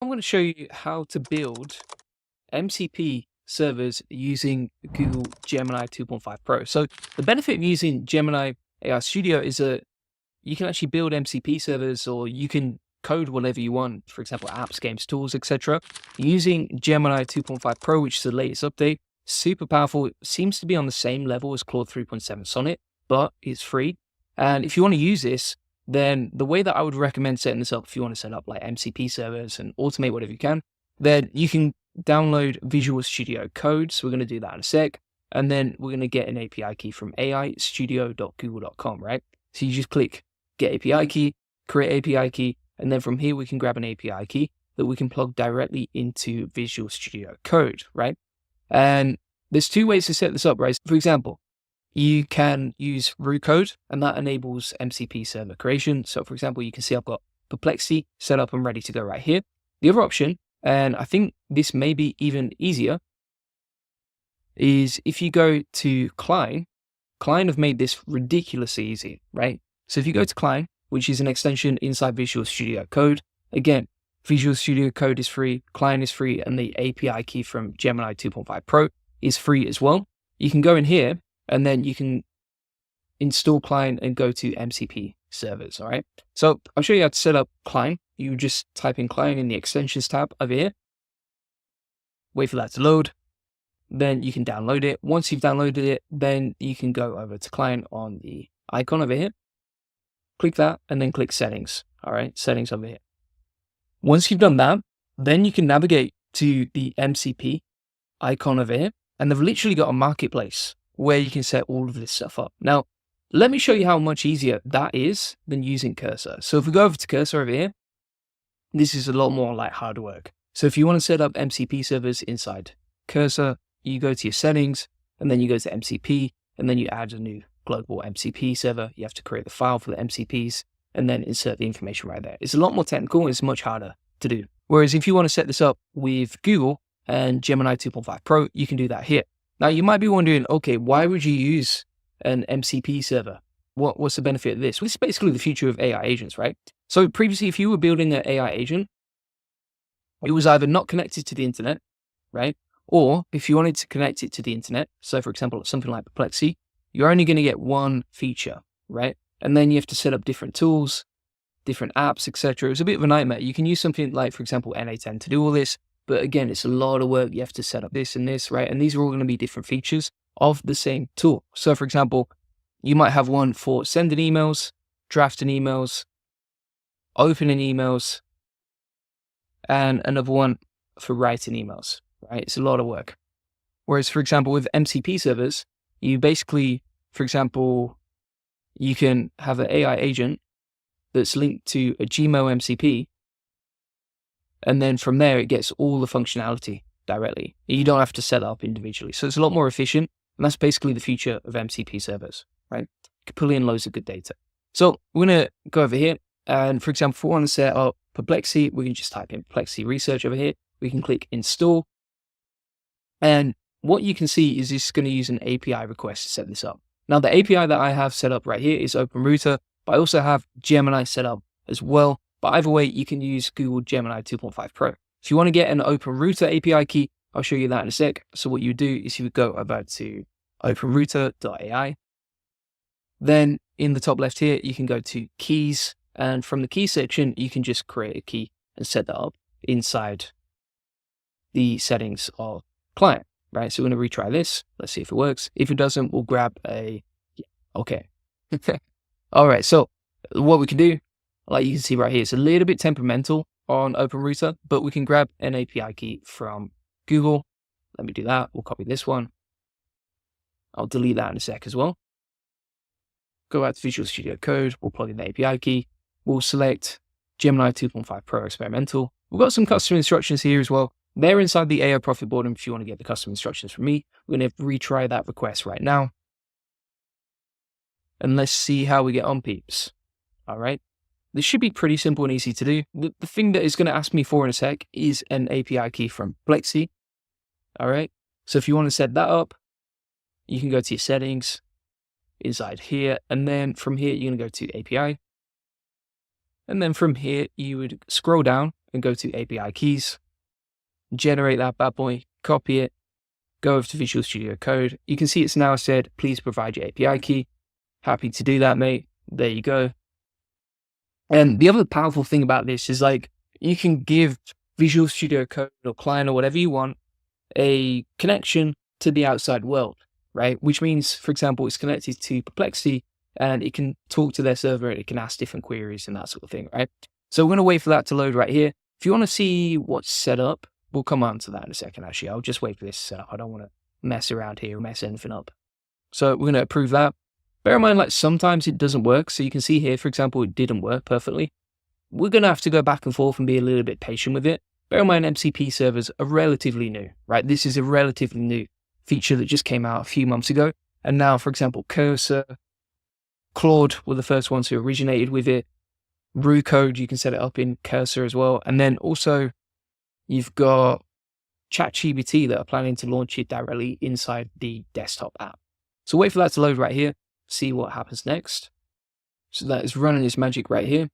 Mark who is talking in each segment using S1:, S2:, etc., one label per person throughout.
S1: I'm going to show you how to build MCP servers using Google Gemini 2.5 Pro. So the benefit of using Gemini AI Studio is that you can actually build MCP servers, or you can code whatever you want, for example, apps, games, tools, etc. Using Gemini 2.5 Pro, which is the latest update, super powerful. It seems to be on the same level as Claude 3.7 Sonnet, but it's free. And if you want to use this, then the way that I would recommend setting this up, if you want to set up like MCP servers and automate whatever you can, then you can download Visual Studio Code. So we're going to do that in a sec. And then we're going to get an API key from aistudio.google.com, right? So you just click get API key, create API key, and then from here we can grab an API key that we can plug directly into Visual Studio Code, right? And there's two ways to set this up, right? For example, you can use root code, and that enables MCP server creation. So for example, you can see I've got Perplexity set up and ready to go right here. The other option, and I think this may be even easier, is if you go to Cline. Cline have made this ridiculously easy, right? So if you go to Cline, which is an extension inside Visual Studio Code, again, Visual Studio Code is free, Cline is free, and the API key from Gemini 2.5 Pro is free as well. You can go in here, and then you can install Cline and go to MCP servers, all right? So I'll show you how to set up Cline. You just type in Cline in the extensions tab over here. Wait for that to load. Then you can download it. Once you've downloaded it, then you can go over to Cline on the icon over here. Click that, and then click Settings, all right? Settings over here. Once you've done that, then you can navigate to the MCP icon over here, and they've literally got a marketplace where you can set all of this stuff up. Now, let me show you how much easier that is than using Cursor. So if we go over to Cursor over here, this is a lot more like hard work. So if you want to set up MCP servers inside Cursor, you go to your settings, and then you go to MCP, and then you add a new global MCP server. You have to create the file for the MCPs, and then insert the information right there. It's a lot more technical, and it's much harder to do. Whereas if you want to set this up with Google and Gemini 2.5 Pro, you can do that here. Now, you might be wondering, okay, why would you use an MCP server? What's the benefit of this? Well, this is basically the future of AI agents, right? So previously, if you were building an AI agent, it was either not connected to the internet, right? Or if you wanted to connect it to the internet, so for example, something like Perplexity, you're only going to get one feature, right? And then you have to set up different tools, different apps, etc. It was a bit of a nightmare. You can use something like, for example, NA10 to do all this. But again, it's a lot of work. You have to set up this and this, right? And these are all going to be different features of the same tool. So for example, you might have one for sending emails, drafting emails, opening emails, and another one for writing emails, right? It's a lot of work. Whereas, for example, with MCP servers, you basically, for example, you can have an AI agent that's linked to a Gmail MCP, and then from there, it gets all the functionality directly. You don't have to set it up individually. So it's a lot more efficient. And that's basically the future of MCP servers, right? You can pull in loads of good data. So we're going to go over here. And for example, if we want to set up Perplexity, we can just type in Perplexity Research over here. We can click Install. And what you can see is this is going to use an API request to set this up. Now, the API that I have set up right here is OpenRouter, but I also have Gemini set up as well. But either way, you can use Google Gemini 2.5 Pro. If you want to get an OpenRouter API key, I'll show you that in a sec. So what you do is you would go over to openrouter.ai. Then in the top left here, you can go to keys. And from the key section, you can just create a key and set that up inside the settings of Cline, right? So we're going to retry this. Let's see if it works. If it doesn't, we'll grab a, yeah, okay. All right, so what we can do, like you can see right here, it's a little bit temperamental on OpenRouter, but we can grab an API key from Google. Let me do that. We'll copy this one. I'll delete that in a sec as well. Go out to Visual Studio Code. We'll plug in the API key. We'll select Gemini 2.5 Pro Experimental. We've got some custom instructions here as well. They're inside the AI Profit Board, and if you want to get the custom instructions from me, we're going to retry that request right now. And let's see how we get on, peeps. All right. This should be pretty simple and easy to do. The thing that it's going to ask me for in a sec is an API key from Perplexity. All right. So if you want to set that up, you can go to your settings inside here. And then from here, you're going to go to API. And then from here, you would scroll down and go to API keys, generate that bad boy, copy it, go over to Visual Studio Code. You can see it's now said, please provide your API key. Happy to do that, mate. There you go. And the other powerful thing about this is like, you can give Visual Studio Code or Cline or whatever you want a connection to the outside world, right? Which means, for example, it's connected to Perplexity and it can talk to their server and it can ask different queries and that sort of thing, right? So we're going to wait for that to load right here. If you want to see what's set up, we'll come on to that in a second, actually. I'll just wait for this to set up. I don't want to mess around here or mess anything up. So we're going to approve that. Bear in mind, like sometimes it doesn't work. So you can see here, for example, it didn't work perfectly. We're going to have to go back and forth and be a little bit patient with it. Bear in mind, MCP servers are relatively new, right? This is a relatively new feature that just came out a few months ago. And now, for example, Cursor, Claude were the first ones who originated with it. Code, you can set it up in Cursor as well. And then also you've got ChatGPT that are planning to launch it directly inside the desktop app. So wait for that to load right here, see what happens next. So that is running its magic right here.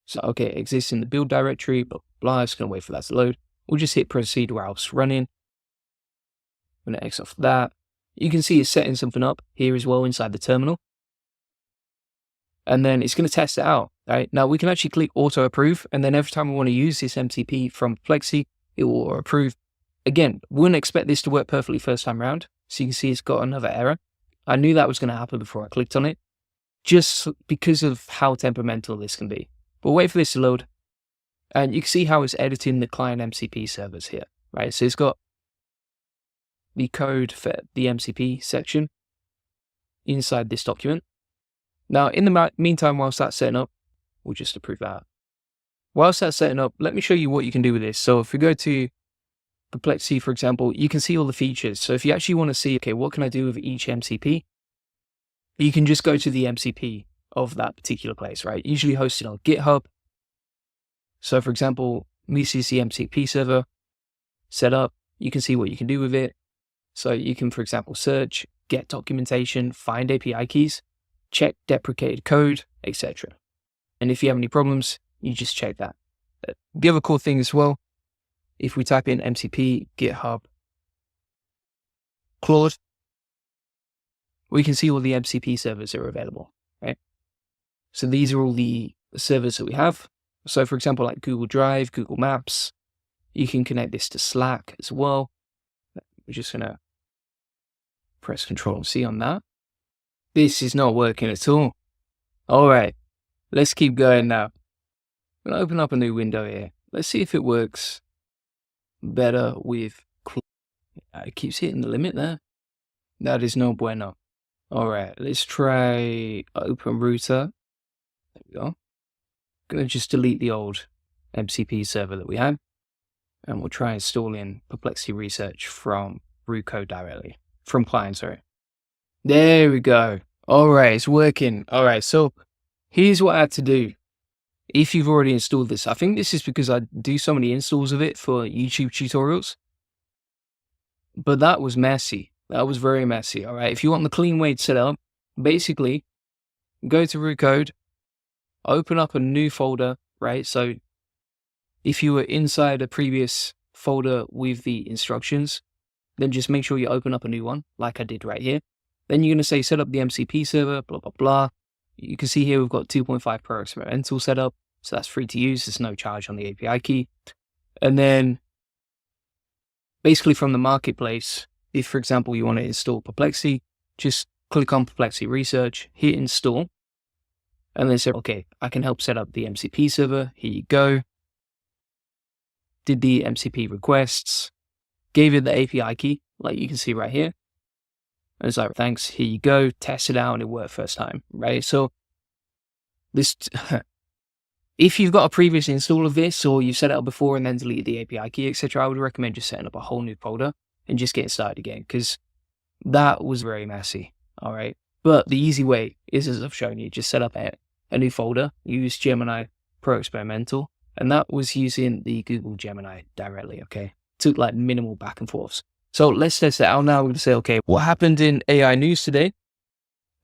S1: So, okay, it exists in the build directory, blah, blah, it's going to wait for that to load. We'll just hit proceed while it's running. I'm going to X off that. You can see it's setting something up here as well inside the terminal. And then it's going to test it out, right? Now we can actually click auto approve. And then every time we want to use this MCP from Perplexity, it will approve. Again, wouldn't expect this to work perfectly first time around. So you can see it's got another error. I knew that was going to happen before I clicked on it, just because of how temperamental this can be. But wait for this to load. And you can see how it's editing the client MCP servers here, right? So it's got the code for the MCP section inside this document. Now, in the meantime, whilst that's setting up, we'll just approve that. Whilst that's setting up, let me show you what you can do with this. So if we go to Perplexity, for example, you can see all the features. So if you actually want to see, okay, what can I do with each MCP? You can just go to the MCP of that particular place, right? Usually hosted on GitHub. So for example, this is the MCP server set up. You can see what you can do with it. So you can, for example, search, get documentation, find API keys, check deprecated code, etc. And if you have any problems, you just check that. The other cool thing as well, if we type in MCP, GitHub, Claude, we can see all the MCP servers that are available, right? So these are all the servers that we have. So for example, like Google Drive, Google Maps, you can connect this to Slack as well. We're just going to press Control-C on that. This is not working at all. All right, let's keep going now. I'm going to open up a new window here. Let's see if it works better with Claude. It keeps hitting the limit there. That is no bueno. All right, let's try Open Router. There we go. I'm going to just delete the old MCP server that we had. And we'll try installing Perplexity Research from Code directly. From Cline, sorry. There we go. All right, it's working. All right, so here's what I had to do. If you've already installed this, I think this is because I do so many installs of it for YouTube tutorials. But that was messy. That was very messy. All right, if you want the clean way to set it up, basically go to root code, open up a new folder, right? So if you were inside a previous folder with the instructions, then just make sure you open up a new one, like I did right here. Then you're going to say set up the MCP server, blah, blah, blah. You can see here we've got 2.5 Pro experimental set up. So that's free to use. There's no charge on the API key. And then basically from the marketplace, if, for example, you want to install Perplexity, just click on Perplexity Research, hit install, and then say, okay, I can help set up the MCP server. Here you go. Did the MCP requests, gave it the API key, like you can see right here. And it's like, thanks, here you go, test it out and it worked first time, right? So this, if you've got a previous install of this or you've set it up before and then deleted the API key, etc., I would recommend just setting up a whole new folder and just getting started again, because that was very messy, all right? But the easy way is, as I've shown you, just set up a new folder, use Gemini Pro Experimental, and that was using the Google Gemini directly, okay? Took like minimal back and forths. So let's test it out now. We're going to say, okay, what happened in AI news today?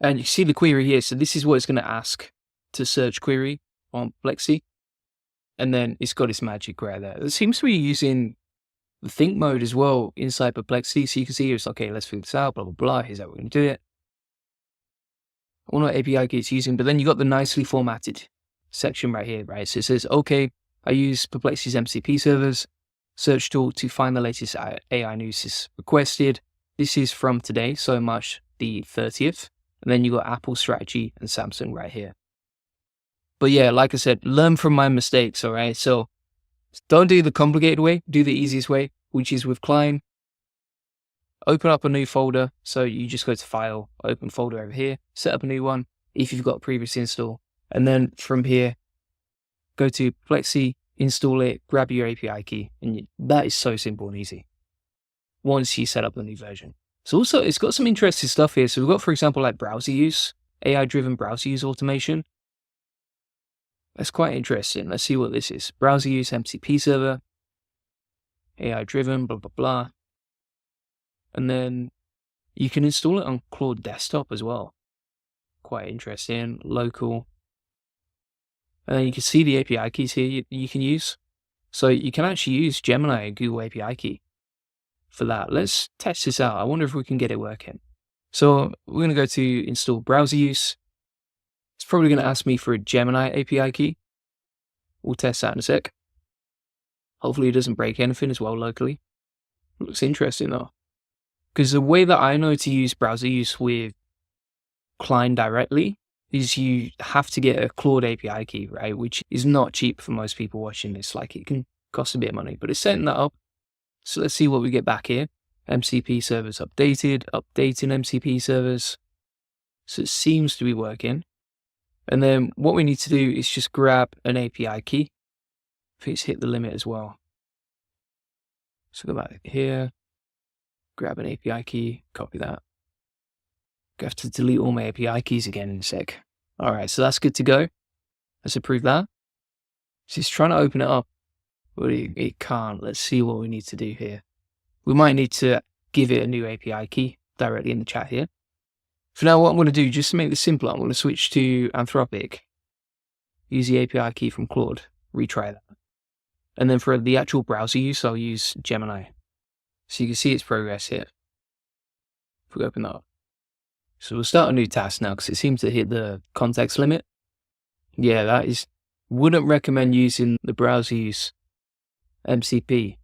S1: And you see the query here. So this is what it's going to ask to search query on Perplexity. and then it's got its magic right there. It seems to be using the think mode as well inside Perplexity. So you can see it's okay, let's figure this out, blah, blah, blah. Here's how we're going to do it. I wonder what API key it's using, but then you got the nicely formatted section right here, right? So it says, okay, I use Perplexity's MCP servers, search tool to find the latest AI news is requested. This is from today, so March the 30th. And then you got Apple strategy and Samsung right here. But yeah, like I said, learn from my mistakes, all right? So don't do the complicated way, do the easiest way, which is with Cline. Open up a new folder. So you just go to File, Open folder over here, set up a new one if you've got a previous install. And then from here, go to Perplexity, install it, grab your API key. And that is so simple and easy once you set up the new version. So also, it's got some interesting stuff here. So we've got, for example, like browser use, AI-driven browser use automation. That's quite interesting. Let's see what this is. Browser use, MCP server, AI-driven, blah, blah, blah. And then you can install it on Claude desktop as well. Quite interesting. Local. And then you can see the API keys here you can use. So you can actually use Gemini and Google API key for that. Let's test this out. I wonder if we can get it working. So we're going to go to install browser use. It's probably going to ask me for a Gemini API key. We'll test that in a sec. Hopefully it doesn't break anything as well locally. Looks interesting though. Because the way that I know to use browser use with Cline directly is you have to get a Claude API key, right? Which is not cheap for most people watching this. Like it can cost a bit of money, but it's setting that up. So let's see what we get back here. MCP servers updated, updating MCP servers. So it seems to be working. And then what we need to do is just grab an API key. I think it's hit the limit as well. So go back here, grab an API key, copy that. I have to delete all my API keys again in a sec. All right, so that's good to go. Let's approve that. So it's trying to open it up, but it can't. Let's see what we need to do here. We might need to give it a new API key directly in the chat here. For now, what I'm going to do, just to make this simpler, I'm going to switch to Anthropic, use the API key from Claude, retry that. And then for the actual browser use, I'll use Gemini. So you can see its progress here. If we open that up. So we'll start a new task now because it seems to hit the context limit. Yeah, wouldn't recommend using the browser use MCP.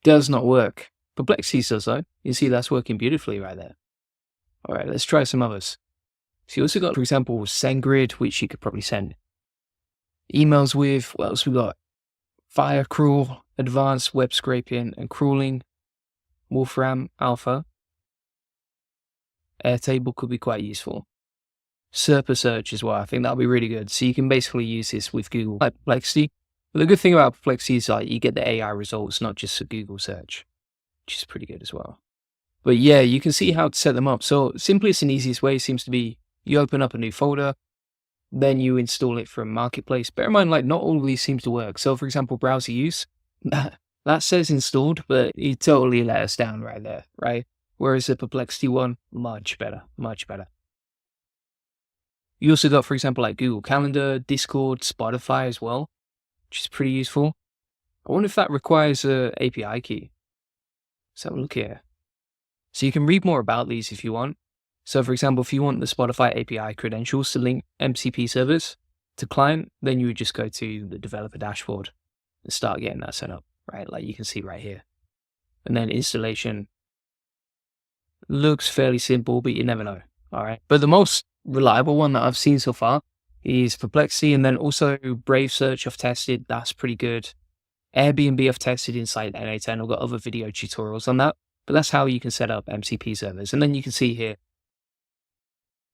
S1: Does not work. Perplexity does though. You see that's working beautifully right there. All right, let's try some others. So you also got, for example, SendGrid, which you could probably send emails with. What else we got? Fire Crawl, Advanced Web Scraping and Crawling, Wolfram Alpha. Airtable could be quite useful. Serpa Search as well. I think that'll be really good. So you can basically use this with Google Perplexity. But the good thing about Perplexity is like you get the AI results, not just a Google search, which is pretty good as well. But yeah, you can see how to set them up. So simplest and easiest way seems to be you open up a new folder, then you install it from Marketplace. Bear in mind, like not all of these seems to work. So for example, browser use, that says installed, but it totally let us down right there, right? Whereas the Perplexity one, much better, much better. You also got, for example, like Google Calendar, Discord, Spotify as well, which is pretty useful. I wonder if that requires a API key. Let's have a look here. So you can read more about these if you want. So for example, if you want the Spotify API credentials to link MCP servers to Cline, then you would just go to the developer dashboard and start getting that set up, right? Like you can see right here. And then installation looks fairly simple, but you never know, all right? But the most reliable one that I've seen so far is Perplexity, and then also Brave Search I've tested. That's pretty good. Airbnb I've tested inside NA10. I've got other video tutorials on that. But that's how you can set up MCP servers. And then you can see here,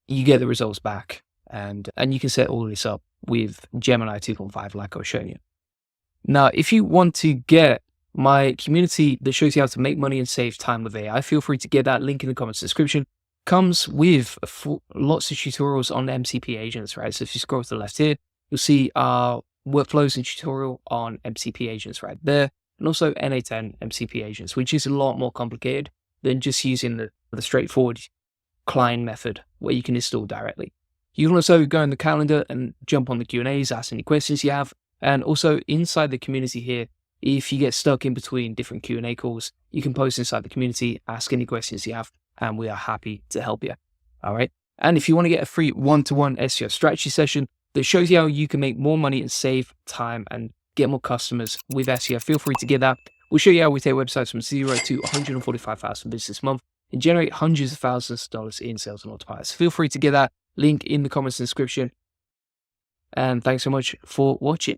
S1: you get the results back. And you can set all of this up with Gemini 2.5 like I was showing you. Now, if you want to get my community that shows you how to make money and save time with AI, feel free to get that link in the comments description. Comes with lots of tutorials on MCP agents, right? So if you scroll to the left here, you'll see our workflows and tutorial on MCP agents right there. And also NA10 MCP agents, which is a lot more complicated than just using the straightforward Cline method where you can install directly. You can also go in the calendar and jump on the Q&As, ask any questions you have, And also inside the community here, if you get stuck in between different Q&A calls, you can post inside the community, ask any questions you have, and we are happy to help you. All right. And if you want to get a free one-to-one SEO strategy session that shows you how you can make more money and save time and get more customers with SEO, feel free to get that. We'll show you how we take websites from 0 to 145,000 visitors a month and generate hundreds of thousands of dollars in sales and multipliers. Feel free to get that link in the comments and description. And thanks so much for watching.